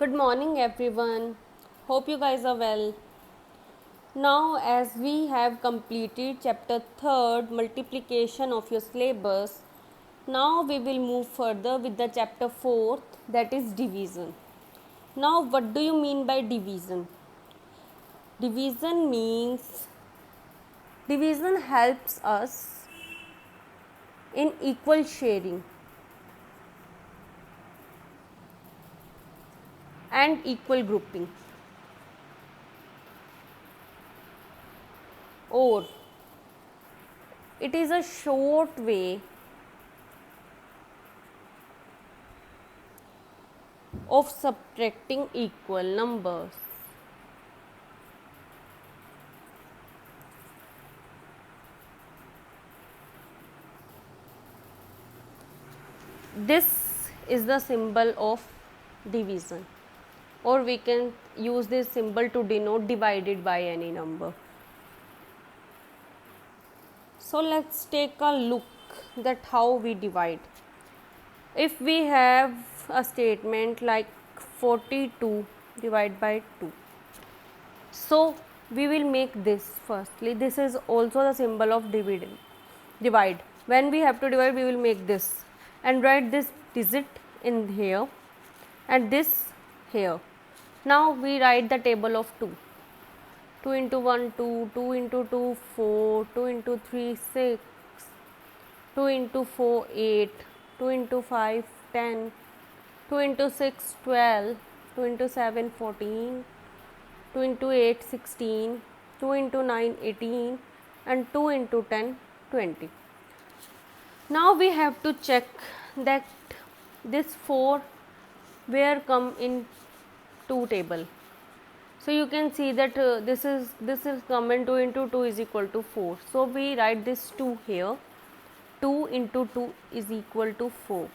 Good morning, everyone. Hope you guys are well. Now, as we have completed chapter 3rd, multiplication of your syllabus, now we will move further with the chapter 4th, that is division. Now, what do you mean by division? Division means division helps us in equal sharing and equal grouping. Or it is a short way of subtracting equal numbers. This is the symbol of division, or we can use this symbol to denote divided by any number. So let's take a look that how we divide. If we have a statement like 42 divided by 2, so we will make this firstly. This is also the symbol of divide. When we have to divide, we will make this and write this digit in here and this here. Now we write the table of 2. 2 into 1 2, 2 into 2 4, 2 into 3 6, 2 into 4 8, 2 into 5 10, 2 into 6 12, 2 into 7 14, 2 into 8 16, 2 into 9 18, and 2 into 10 20. Now we have to check that this 4 where come in 2 table. So you can see that this is come in 2 into 2 is equal to 4. So we write this 2 here. 2 into 2 is equal to 4,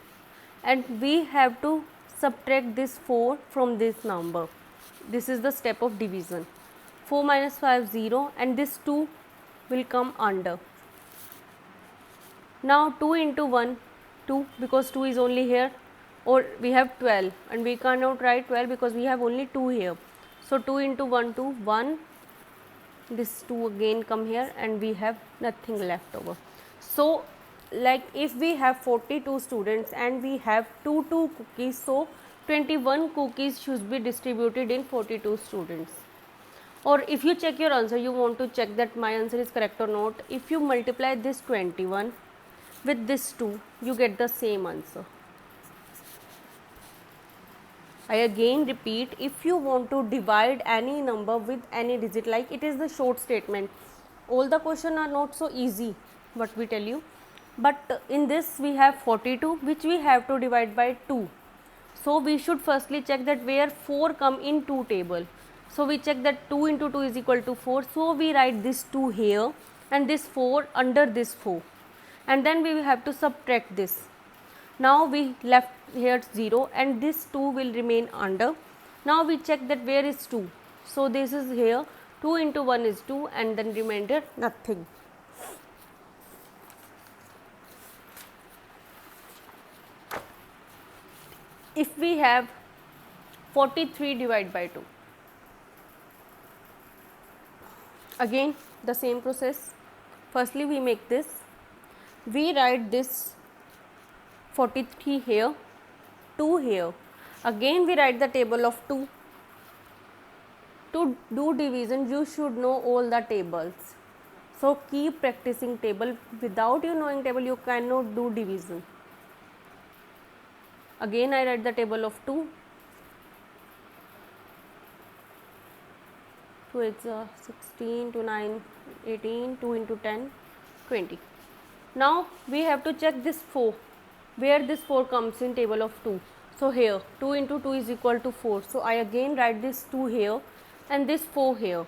and we have to subtract this 4 from this number. This is the step of division. 4 minus 5 0, and this 2 will come under. Now 2 into 1 2, because 2 is only here, or we have 12 and we cannot write 12 because we have only 2 here. So 2 into 1 2 1, this 2 again come here and we have nothing left over. So like if we have 42 students and we have 2 cookies, so 21 cookies should be distributed in 42 students. Or if you check your answer, you want to check that my answer is correct or not, if you multiply this 21 with this 2, you get the same answer. I again repeat, if you want to divide any number with any digit, like it is the short statement, all the questions are not so easy what we tell you, but in this we have 42 which we have to divide by 2. So we should firstly check that where 4 come in 2 table. So we check that 2 into 2 is equal to 4. So we write this 2 here and this 4 under this 4, and then we will have to subtract this. Now we left here 0 and this 2 will remain under. Now we check that where is 2. So this is here, 2 into 1 is 2, and then remainder nothing. If we have 43 divided by 2, again the same process. Firstly we make this, we write this 43 here, 2 here, again we write the table of 2. To do division you should know all the tables, so keep practicing table. Without you knowing table you cannot do division. Again I write the table of 2. 2 is 16, 2 9 18, 2 into 10 20. Now we have to check this 4, where this 4 comes in table of 2. So here 2 into 2 is equal to 4. So I again write this 2 here and this 4 here,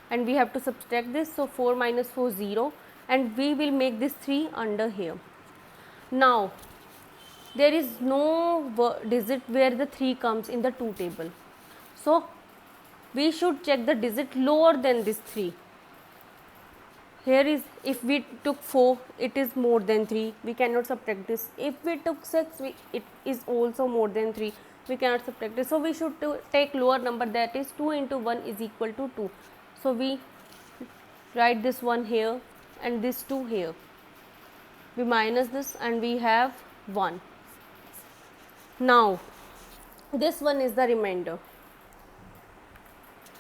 and we have to subtract this. So 4 minus 4 0, and we will make this 3 under here. Now there is no digit where the 3 comes in the 2 table. So we should check the digit lower than this 3. here is, if we took 4, it is more than 3, we cannot subtract this. If we took 6, it is also more than 3, we cannot subtract this. So we should take lower number, that is 2 into 1 is equal to 2. So we write this 1 here and this 2 here. We minus this and we have 1. Now this one is the remainder.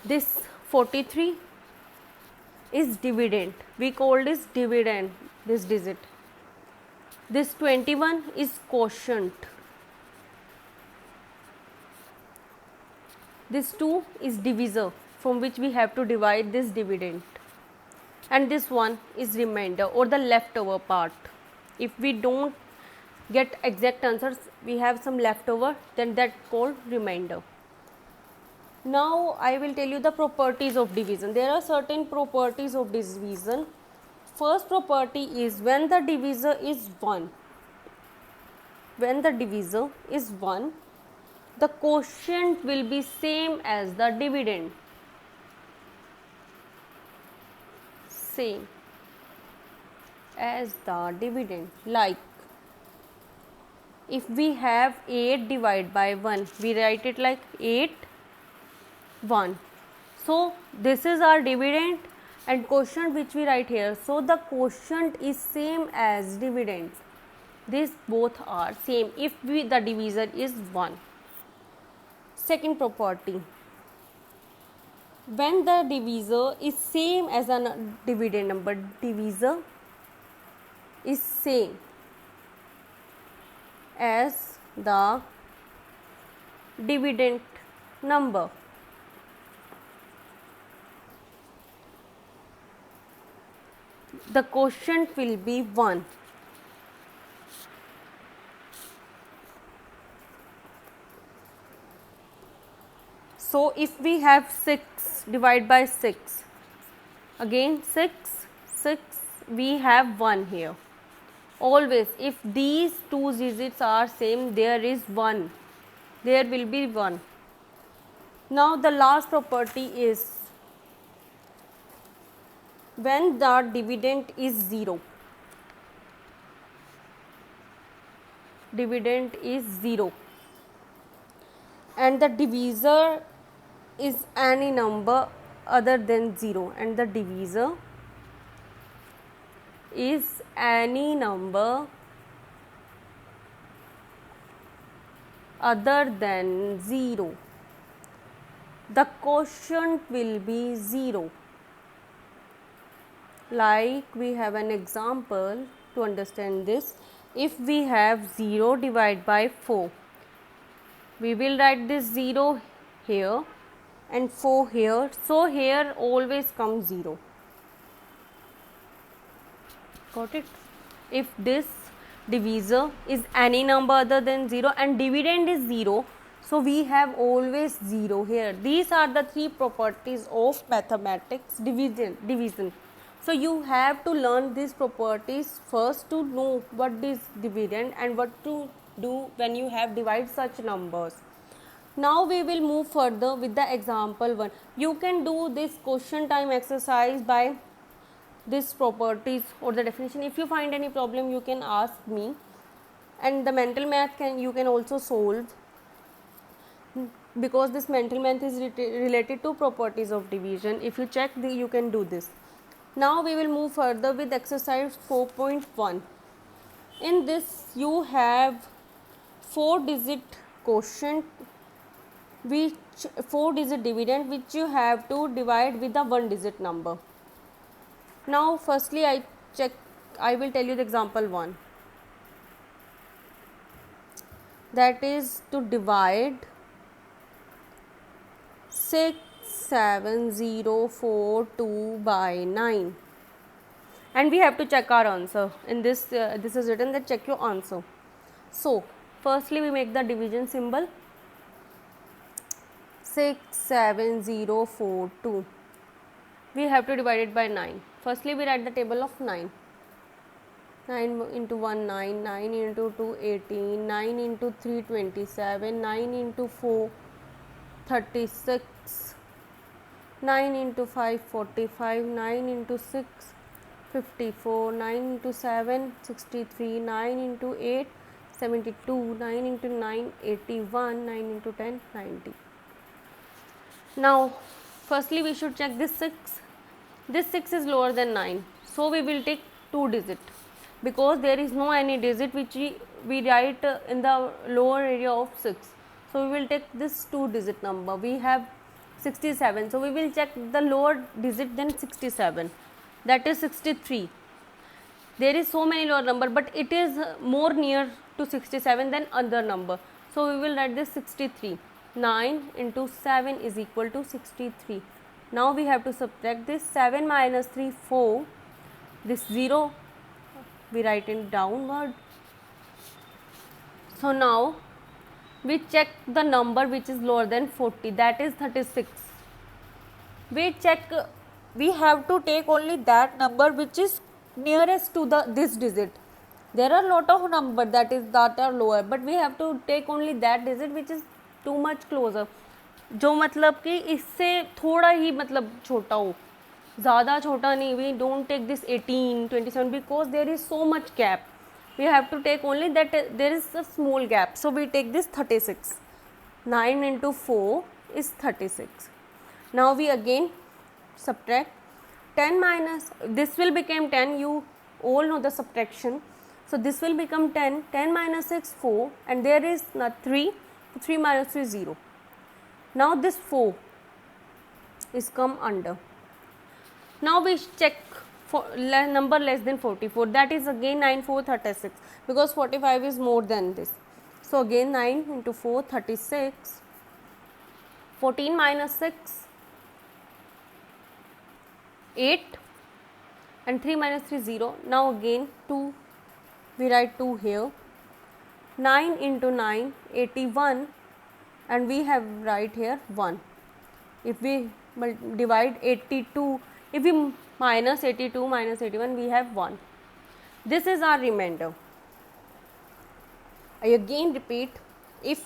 This 43 is dividend, we call this dividend, this digit. This 21 is quotient. This 2 is divisor, from which we have to divide this dividend. And this one is remainder or the leftover part. If we don't get exact answers, we have some leftover, then that called remainder. Now I will tell you the properties of division. There are certain properties of division. First property is when the divisor is 1. When the divisor is 1, the quotient will be same as the dividend. Same as the dividend. Like if we have 8 divided by 1, we write it like 8 1. So this is our dividend and quotient which we write here. So the quotient is same as dividend. These both are same if the divisor is 1. Second property, when the divisor is same as a dividend number, divisor is same as the dividend number. The quotient will be 1. So if we have 6 divided by 6, again 6, we have 1 here. Always if these two digits are same, there is 1, there will be 1. Now the last property is when the dividend is 0. Dividend is 0 and the divisor is any number other than 0, and the divisor is any number other than 0, the quotient will be 0. Like we have an example to understand this. If we have 0 divided by 4, we will write this 0 here and 4 here. So here always comes 0. Got it? If this divisor is any number other than 0 and dividend is 0, so we have always 0 here. These are the 3 properties of mathematics division. So you have to learn these properties first to know what is dividend and what to do when you have divide such numbers. Now we will move further with the example 1. You can do this question time exercise by this properties or the definition. If you find any problem, you can ask me, and the mental math you can also solve, because this mental math is related to properties of division. If you check, you can do this. Now we will move further with exercise 4.1. In this you have 4-digit quotient, which 4-digit dividend, which you have to divide with the 1-digit number. Now firstly I will tell you the example 1, that is to divide 67042 by 9, and we have to check our answer. In this this is written that check your answer. So firstly we make the division symbol. 67042, we have to divide it by 9. Firstly we write the table of 9. 9 into 1 9, 9 into 2 18, 9 into 3 27, 9 into 4 36, 9 into 5 45, 9 into 6 54, 9 into 7, 63, 9 into 8, 72, 9 into 9, 81, 9 into 10, 90. Now, firstly we should check this 6. This 6 is lower than 9. So, we will take 2 digit because there is no any digit which we write in the lower area of 6. So, we will take this 2 digit number. We have 67. So, we will check the lower digit than 67, that is 63. There is so many lower number, but it is more near to 67 than other number. So, we will write this 63. 9 into 7 is equal to 63. Now, we have to subtract this. 7 minus 3, 4. This 0 we write in downward. So, now we check the number which is lower than 40, that is 36. We check, we have to take only that number which is nearest to this digit. There are lot of number that are lower, but we have to take only that digit which is too much closer, जो मतलब कि इससे थोड़ा ही मतलब छोटा हो, ज़्यादा छोटा नहीं. We don't take this 18, 27 because there is so much gap. We have to take only that there is a small gap. So, we take this 36. 9 into 4 is 36. Now, we again subtract. 10 minus, this will become 10, you all know the subtraction. So, this will become 10, 10 minus 6, 4, and there is not 3, 3 minus 3, 0. Now, this 4 is come under. Now, we check for number less than 44, that is again 9, 4, 36, because 45 is more than this. So, again 9 into 4, 36, 14 minus 6, 8, and 3 minus 3, 0. Now, again 2, we write 2 here. 9 into 9, 81, and we have right here 1. If we divide 82, if we minus 82 minus 81, we have 1. This is our remainder. I again repeat, if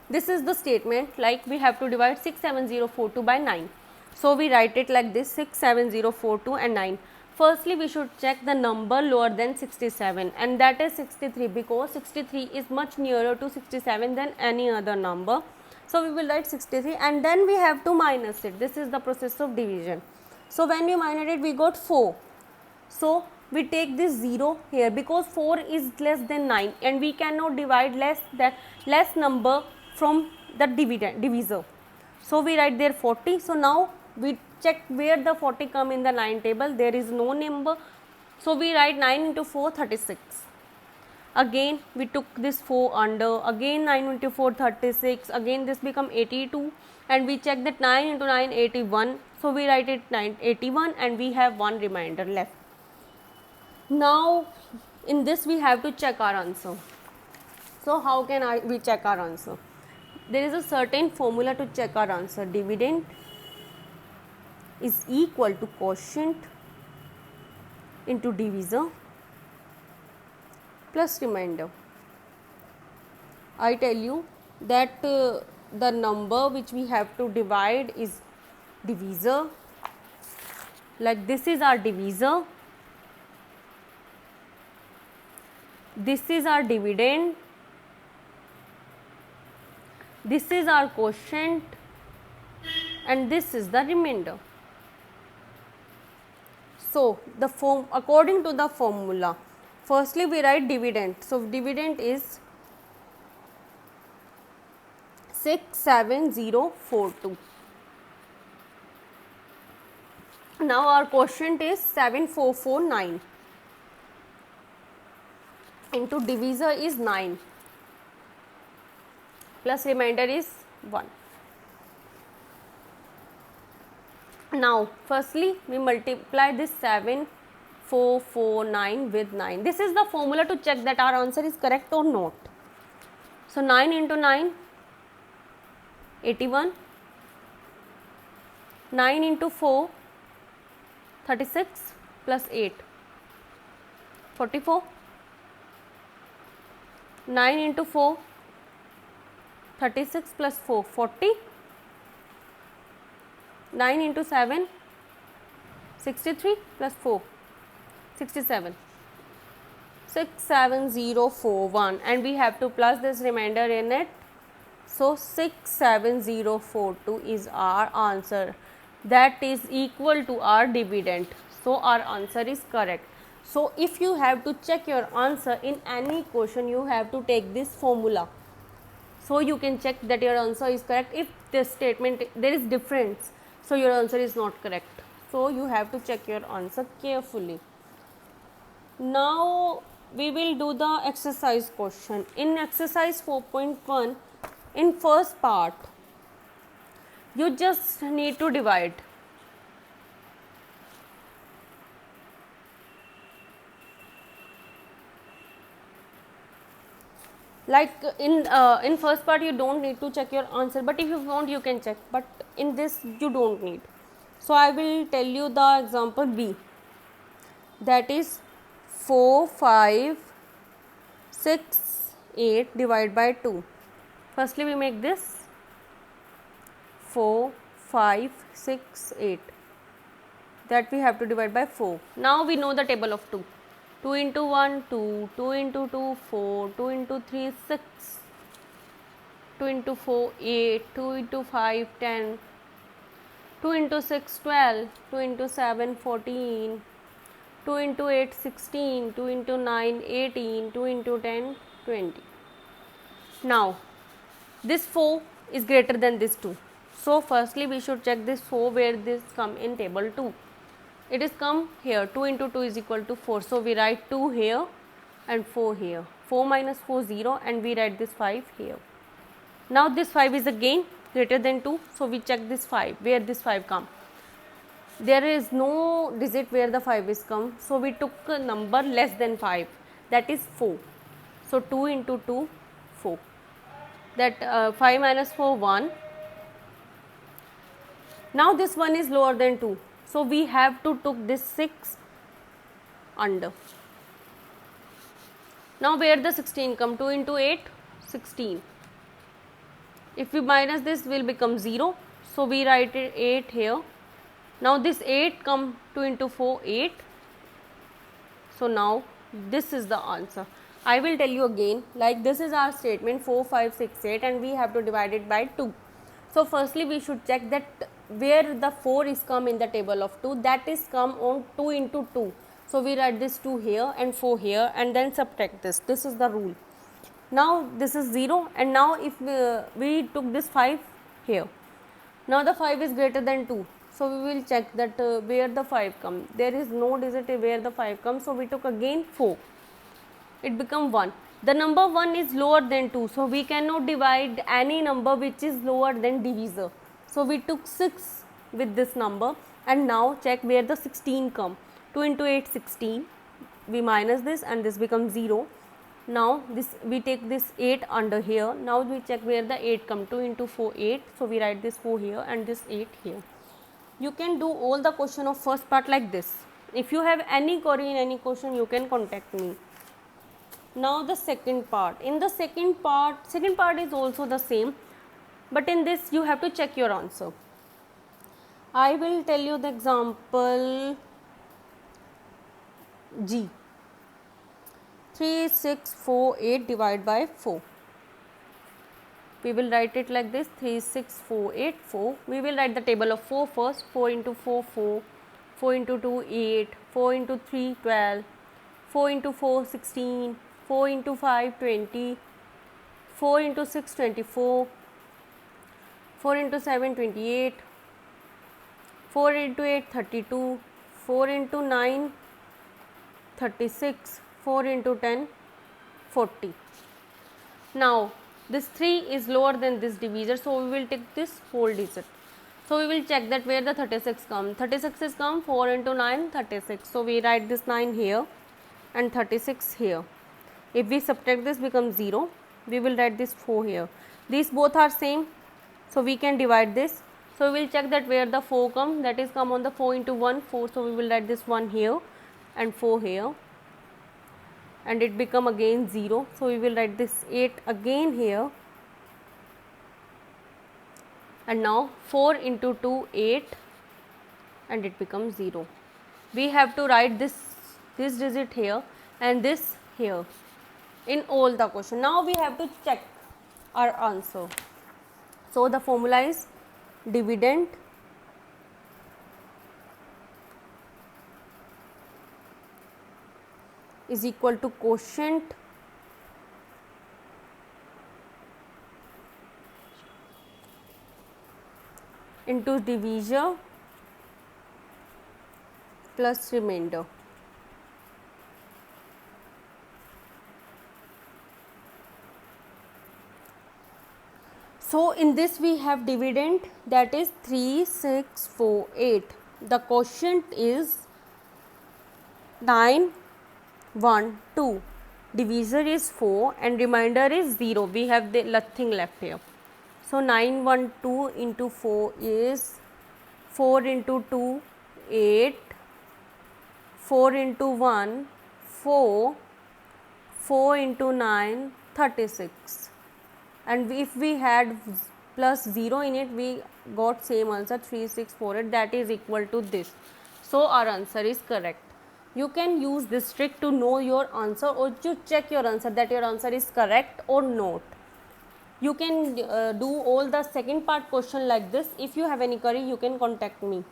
this is the statement, like we have to divide 67042 by 9. So, we write it like this, 67042 and 9. Firstly, we should check the number lower than 67, and that is 63, because 63 is much nearer to 67 than any other number. So, we will write 63 and then we have to minus it. This is the process of division. So, when we minus it, we got 4. So, we take this 0 here because 4 is less than 9 and we cannot divide less number from the divisor. So, we write there 40. So, now we check where the 40 come in the 9 table, there is no number. So, we write 9 into 4, 36. Again we took this 4 under, again 9 into 4, 36, again this become 82, and we check that 9 into 9, 81. So, we write it 81 and we have one remainder left. Now, in this we have to check our answer. So, how can we check our answer? There is a certain formula to check our answer. Dividend is equal to quotient into divisor plus remainder. I tell you that the number which we have to divide is divisor, like this is our divisor, this is our dividend, this is our quotient, and this is the remainder. So, the according to the formula, firstly we write dividend. So, dividend is 67042. Now, our quotient is 7449 into divisor is 9 plus remainder is 1. Now, firstly we multiply this 7449 with 9. This is the formula to check that our answer is correct or not. So, 9 into 9, 81, 9 into 4, 36 plus 8, 44, 9 into 4, 36 plus 4, 40, 9 into 7, 63 plus 4, 67. 67041, and we have to plus this remainder in it. So 67042 is our answer. That is equal to our dividend. So our answer is correct. So if you have to check your answer in any question, you have to take this formula. So you can check that your answer is correct. If this statement there is difference, so your answer is not correct. So you have to check your answer carefully. Now we will do the exercise question. In exercise 4.1, in first part, you just need to divide. Like in first part you don't need to check your answer, but if you want you can check, but in this you don't need. So I will tell you the example B, that is 4 5 6 8 divided by 2. Firstly we make this 4 5 6 8, that we have to divide by 4. Now we know the table of 2. 2 into 1 2, 2 into 2 4, 2 into 3 6, 2 into 4 8, 2 into 5 10, 2 into 6 12, 2 into 7 14, 2 into 8 16, 2 into 9 18, 2 into 10 20. Now this 4 is greater than this 2. So firstly we should check this 4 where this come in table 2. It is come here. 2 into 2 is equal to 4. So we write 2 here and 4 here. 4 minus 4 0, and we write this 5 here. Now this 5 is again greater than 2. So we check this 5 where this 5 come. There is no digit where the 5 is come. So we took a number less than 5, that is 4. So 2 into 2 4. That 5 minus 4 1. Now this 1 is lower than 2. So we have to took this 6 under. Now where the 16 come? 2 into 8 16. If we minus this will become 0. So we write it 8 here. Now this 8 come 2 into 4 8. So now this is the answer. I will tell you again, like this is our statement 4 5 6 8, and we have to divide it by 2. So firstly we should check that where the 4 is come in the table of 2, that is come on 2 into 2. So we write this 2 here and 4 here, and then subtract this. This is the rule. Now this is 0, and now if we took this 5 here. Now the 5 is greater than 2. So we will check that where the 5 come. There is no digit where the 5 comes. So we took again 4. It become 1. The number 1 is lower than 2. So we cannot divide any number which is lower than divisor. So we took 6 with this number, and now check where the 16 come. 2 into 8 16. We minus this and this becomes 0. Now this we take this 8 under here. Now we check where the 8 come. 2 into 4 8. So we write this 4 here and this 8 here. You can do all the question of first part like this. If you have any query in any question, you can contact me. Now the second part. In the second part is also the same, but in this you have to check your answer. I will tell you the example G. 3 6 4 8 divided by 4. We will write it like this: 3 6 4 8 4. We will write the table of 4 first. 4 into 4 4, 4 into 2 8, 4 into 3 12, 4 into 4 16, 4 into 5 20, 4 into 6 24, 4 into 7 28, 4 into 8 32, 4 into 9 36, 4 into 10 40. Now this 3 is lower than this divisor, so we will take this whole digit. So we will check that where the 36 come. 36 is come 4 into 9 36. So we write this 9 here and 36 here. If we subtract this becomes 0. We will write this 4 here. These both are same, so we can divide this. So we will check that where the 4 come, that is come on the 4 into 1 4. So we will write this 1 here and 4 here, and it become again 0. So we will write this 8 again here, and now 4 into 2 8, and it becomes 0. We have to write this this digit here and this here in all the question. Now we have to check our answer. So the formula is dividend is equal to quotient into divisor plus remainder. So in this we have dividend, that is 3648. The quotient is 912. Divisor is 4 and remainder is 0. We have the nothing left here. So 912 into 4 is 4 into 2 8, 4 into 1 4, 4 into 9 36. And if we had plus 0 in it, we got same answer 3648, that is equal to this. So our answer is correct. You can use this trick to know your answer or to check your answer, that your answer is correct or not. You can do all the second part question like this. If you have any query, you can contact me.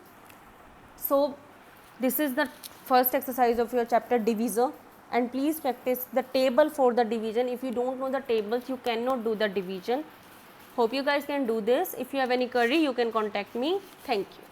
So this is the first exercise of your chapter divisor, and please practice the table for the division. If you don't know the tables, you cannot do the division. Hope you guys can do this. If you have any query, you can contact me. Thank you.